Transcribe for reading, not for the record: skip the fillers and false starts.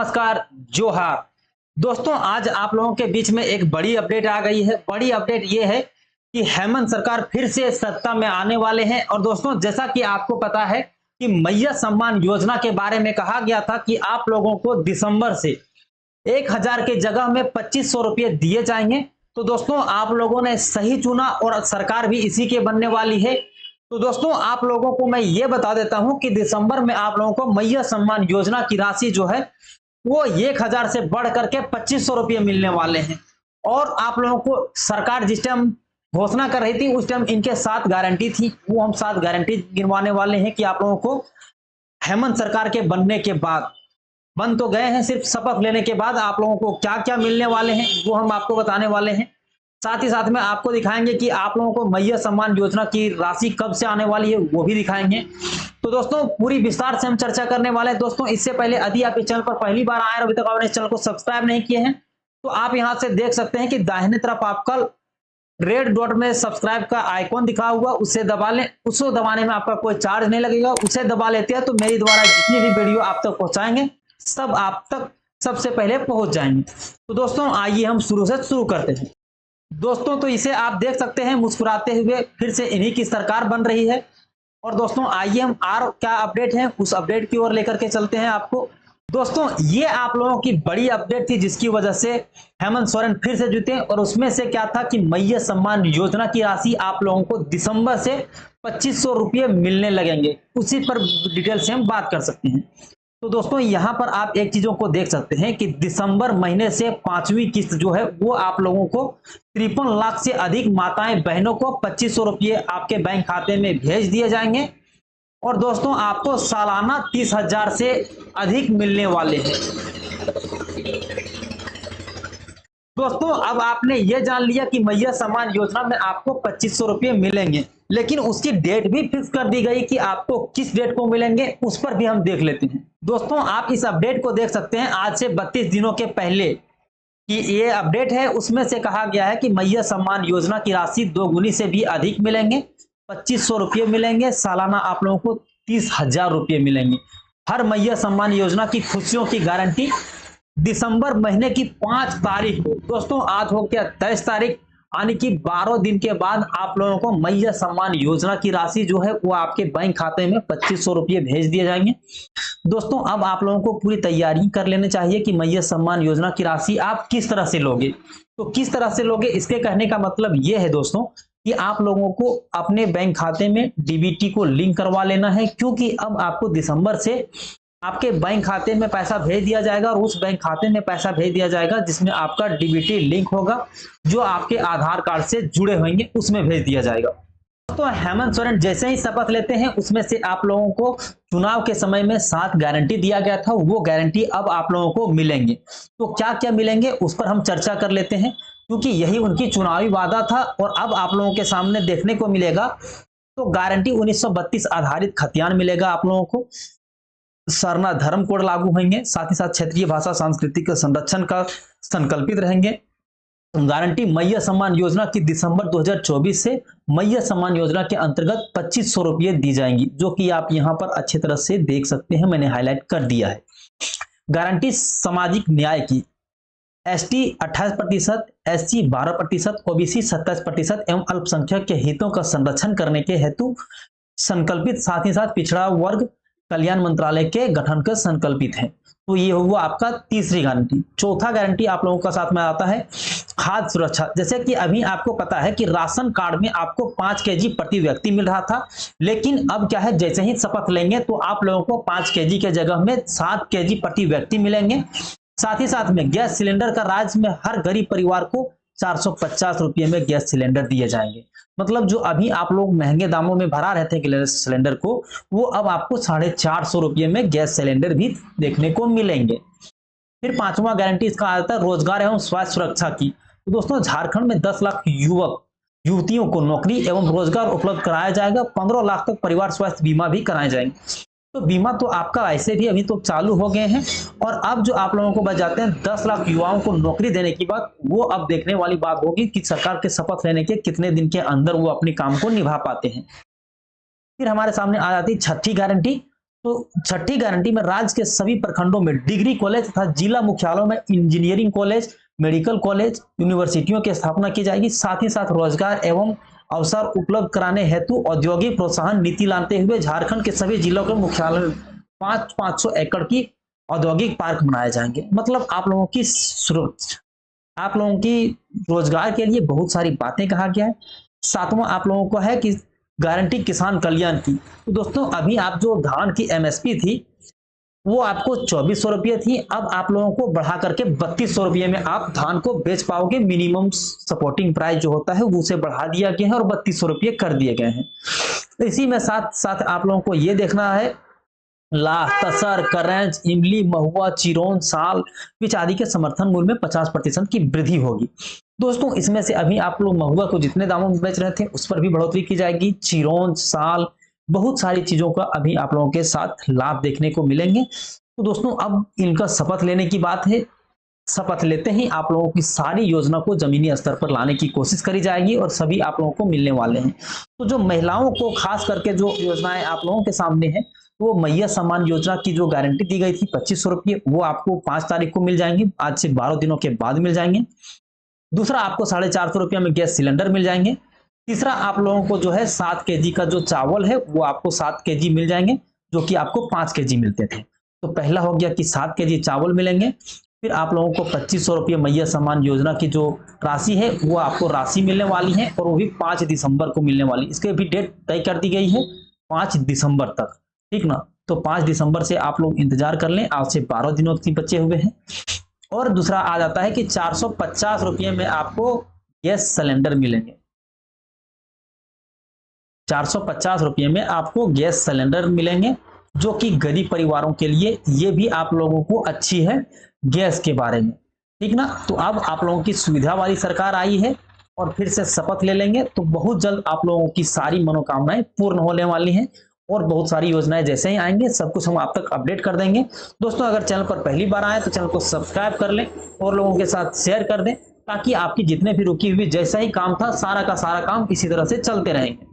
नमस्कार, जोहार। दोस्तों, आज आप लोगों के बीच में एक बड़ी अपडेट आ गई है। बड़ी अपडेट ये है कि हेमंत सरकार फिर से सत्ता में आने वाले हैं। और दोस्तों, जैसा कि आपको पता है कि मैया सम्मान योजना के बारे में कहा गया था कि आप लोगों को दिसंबर से 1000 की जगह में 2500 रुपये दिए जाएंगे। तो दोस्तों, आप लोगों ने सही चुना और सरकार भी इसी की बनने वाली है। तो दोस्तों, आप लोगों को मैं ये बता देता हूं कि दिसंबर में आप लोगों को मैया सम्मान योजना की राशि जो है वो 1000 से बढ़ करके 2500 रुपये मिलने वाले हैं। और आप लोगों को सरकार जिस टाइम घोषणा कर रही थी उस टाइम इनके 7 गारंटी थी, वो हम 7 गारंटी गिनवाने वाले हैं कि आप लोगों को हेमंत सरकार के बनने के बाद, बन तो गए हैं, सिर्फ शपथ लेने के बाद आप लोगों को क्या क्या मिलने वाले हैं वो हम आपको बताने वाले हैं। साथ ही साथ में आपको दिखाएंगे कि आप लोगों को मैया सम्मान योजना की राशि कब से आने वाली है वो भी दिखाएंगे। तो दोस्तों, पूरी विस्तार से हम चर्चा करने वाले हैं। दोस्तों, इससे पहले यदि आप इस चैनल पर पहली बार आए और अभी तक आपने इस चैनल को सब्सक्राइब नहीं किए हैं तो आप यहां से देख सकते हैं कि दाहिने तरफ आपका रेड डॉट में सब्सक्राइब का आइकॉन दिखा हुआ, उसे दबा लें। उसको दबाने में आपका कोई चार्ज नहीं लगेगा। उसे दबा लेते हैं तो मेरी द्वारा जितनी भी वीडियो आप तक पहुंचाएंगे सब आप तक सबसे पहले पहुंच जाएंगे। तो दोस्तों, आइए हम शुरू से शुरू करते हैं। दोस्तों, तो इसे आप देख सकते हैं मुस्कुराते हुए फिर से इन्हीं की सरकार बन रही है। और दोस्तों, आइए हम और क्या अपडेट है उस अपडेट की ओर लेकर के चलते हैं आपको। दोस्तों, ये आप लोगों की बड़ी अपडेट थी जिसकी वजह से हेमंत सोरेन फिर से जुटे। और उसमें से क्या था कि मैया सम्मान योजना की राशि आप लोगों को दिसंबर से 2500 रुपये मिलने लगेंगे। उसी पर डिटेल से हम बात कर सकते हैं। तो दोस्तों, यहां पर आप एक चीजों को देख सकते हैं कि दिसंबर महीने से 5वीं किस्त जो है वो आप लोगों को 53 लाख से अधिक माताएं बहनों को 2500 रुपये आपके बैंक खाते में भेज दिए जाएंगे। और दोस्तों, आपको सालाना 30,000 से अधिक मिलने वाले हैं। दोस्तों, अब आपने ये जान लिया कि मैया सम्मान योजना में आपको 2500 रुपये मिलेंगे, लेकिन उसकी डेट भी फिक्स कर दी गई कि आपको किस डेट को मिलेंगे, उस पर भी हम देख लेते हैं। दोस्तों, आप इस अपडेट को देख सकते हैं आज से 32 दिनों के पहले कि ये अपडेट है। उसमें से कहा गया है कि मैया सम्मान योजना की राशि 2 गुनी से भी अधिक मिलेंगे, 2500 रुपये मिलेंगे। सालाना आप लोगों को 30,000 रुपये मिलेंगे। हर मैया सम्मान योजना की खुशियों की गारंटी दिसंबर महीने की 5 तारीख को, दोस्तों आज हो गया 23 तारीख, यानी कि 12 दिन के बाद आप लोगों को मैया सम्मान योजना की राशि जो है वो आपके बैंक खाते में 2500 रुपये भेज दिए जाएंगे। दोस्तों, अब आप लोगों को पूरी तैयारी कर लेनी चाहिए कि मैया सम्मान योजना की राशि आप किस तरह से लोगे। तो किस तरह से लोगे, इसके कहने का मतलब ये है दोस्तों कि आप लोगों को अपने बैंक खाते में डीबीटी को लिंक करवा लेना है, क्योंकि अब आपको दिसंबर से आपके बैंक खाते में पैसा भेज दिया जाएगा। और उस बैंक खाते में पैसा भेज दिया जाएगा जिसमें आपका डीबीटी लिंक होगा, जो आपके आधार कार्ड से जुड़े होंगे उसमें भेज दिया जाएगा। तो हेमंत सोरेन जैसे ही शपथ लेते हैं उसमें से आप लोगों को चुनाव के समय में 7 गारंटी दिया गया था, वो गारंटी अब आप लोगों को मिलेंगे। तो क्या क्या मिलेंगे उस पर हम चर्चा कर लेते हैं, क्योंकि यही उनकी चुनावी वादा था और अब आप लोगों के सामने देखने को मिलेगा। तो गारंटी 1932 आधारित खतियान मिलेगा आप लोगों को। सरना धर्म कोड लागू होंगे। साथ ही साथ क्षेत्रीय भाषा संस्कृति के संरक्षण का संकल्पित रहेंगे। गारंटी मैया सम्मान योजना की दिसंबर 2024 से मैया सम्मान योजना के अंतर्गत 2500 रुपये दी जाएंगी, जो कि आप यहां पर अच्छी तरह से देख सकते हैं, मैंने हाईलाइट कर दिया है। गारंटी सामाजिक न्याय की, एसटी 28%, एससी 12%, ओबीसी 27% एवं अल्पसंख्यक के हितों का संरक्षण करने के हेतु संकल्पित। साथ ही साथ पिछड़ा वर्ग कल्याण मंत्रालय के गठन का संकल्पित है। तो ये हुआ आपका तीसरी गारंटी। चौथा गारंटी आप लोगों का साथ में आता है खाद्य सुरक्षा। जैसे कि अभी आपको पता है कि राशन कार्ड में आपको 5 केजी प्रति व्यक्ति मिल रहा था, लेकिन अब क्या है, जैसे ही शपथ लेंगे तो आप लोगों को 5 केजी के जगह में 7 केजी प्रति व्यक्ति मिलेंगे। साथ ही साथ में गैस सिलेंडर का राज्य में हर गरीब परिवार को 450 रुपये में गैस सिलेंडर दिए जाएंगे। मतलब जो अभी आप लोग महंगे दामों में भरा रहे थे गैस सिलेंडर को, वो अब आपको 450 रुपये में गैस सिलेंडर भी देखने को मिलेंगे। फिर 5वां गारंटी इसका आता है रोजगार एवं स्वास्थ्य सुरक्षा की। तो दोस्तों, झारखंड में 10 लाख युवक युवतियों को नौकरी एवं रोजगार उपलब्ध कराया जाएगा। 15 लाख तक परिवार स्वास्थ्य बीमा भी कराए जाएंगे। तो बीमा तो आपका ऐसे भी अभी तो चालू हो गए हैं। और अब जो आप लोगों को बच जाते हैं 10 लाख युवाओं को नौकरी देने की बात, वो अब देखने वाली बात होगी कि सरकार के शपथ लेने के कितने दिन के अंदर वो अपने काम को निभा पाते हैं। फिर हमारे सामने आ जाती 6ठी गारंटी तो छठी गारंटी में राज्य के सभी प्रखंडों में डिग्री कॉलेज तथा जिला मुख्यालयों में इंजीनियरिंग कॉलेज, मेडिकल कॉलेज, यूनिवर्सिटियों की स्थापना की जाएगी। साथ ही साथ रोजगार एवं अवसर उपलब्ध कराने हेतु औद्योगिक प्रोत्साहन नीति लाते हुए झारखंड के सभी जिलों के मुख्यालय में 500 एकड़ की औद्योगिक पार्क बनाए जाएंगे। मतलब आप लोगों की रोजगार के लिए बहुत सारी बातें कहा गया है। सातवां आप लोगों को है कि गारंटी किसान कल्याण की। तो दोस्तों अभी आप जो धान की एमएसपी थी वो आपको 2400 रुपये थी, अब आप लोगों को बढ़ा करके 3200 रुपये में आप धान को बेच पाओगे। मिनिमम सपोर्टिंग प्राइस जो होता है वो उसे बढ़ा दिया गया है और 3200 रुपये कर दिए गए हैं। इसी में साथ साथ आप लोगों को ये देखना है लाख, तसर, करंज, इमली, महुआ, चिरोन, साल, पिच आदि के समर्थन मूल्य में 50% की वृद्धि होगी। दोस्तों इसमें से अभी आप लोग महुआ को जितने दामों में बेच रहे थे उस पर भी बढ़ोतरी की जाएगी। चिरोन, साल, बहुत सारी चीजों का अभी आप लोगों के साथ लाभ देखने को मिलेंगे। तो दोस्तों अब इनका शपथ लेने की बात है। शपथ लेते ही आप लोगों की सारी योजना को जमीनी स्तर पर लाने की कोशिश करी जाएगी और सभी आप लोगों को मिलने वाले हैं। तो जो महिलाओं को खास करके जो योजनाएं आप लोगों के सामने है, वो मैया सम्मान योजना की जो गारंटी दी गई थी 2500 रुपये, वो आपको 5 तारीख को मिल जाएंगे। आज से 12 दिनों के बाद मिल जाएंगे। दूसरा आपको 450 रुपये में गैस सिलेंडर मिल जाएंगे। तीसरा आप लोगों को जो है 7 केजी का जो चावल है वो आपको 7 केजी मिल जाएंगे, जो कि आपको 5 केजी मिलते थे। तो पहला हो गया कि 7 केजी चावल मिलेंगे। फिर आप लोगों को 2500 रुपये मैया सम्मान योजना की जो राशि है वो आपको राशि मिलने वाली है और वो भी 5 दिसंबर को मिलने वाली। इसके भी डेट तय कर दी गई है 5 दिसंबर तक, ठीक ना। तो 5 दिसंबर से आप लोग इंतजार कर लें, आज से 12 दिनों की बचे हुए हैं। और दूसरा आ जाता है कि 450 रुपये में आपको गैस सिलेंडर मिलेंगे। 450 रुपये में आपको गैस सिलेंडर मिलेंगे, जो कि गरीब परिवारों के लिए ये भी आप लोगों को अच्छी है गैस के बारे में, ठीक ना। तो अब आप लोगों की सुविधा वाली सरकार आई है और फिर से शपथ ले लेंगे तो बहुत जल्द आप लोगों की सारी मनोकामनाएं पूर्ण होने वाली हैं और बहुत सारी योजनाएं जैसे ही आएंगे सब कुछ हम आप तक अपडेट कर देंगे। दोस्तों अगर चैनल पर पहली बार आए तो चैनल को सब्सक्राइब कर लें और लोगों के साथ शेयर कर दें, ताकि आपकी जितने भी रुकी हुई जैसा ही काम था सारा का सारा काम इसी तरह से चलते रहेंगे।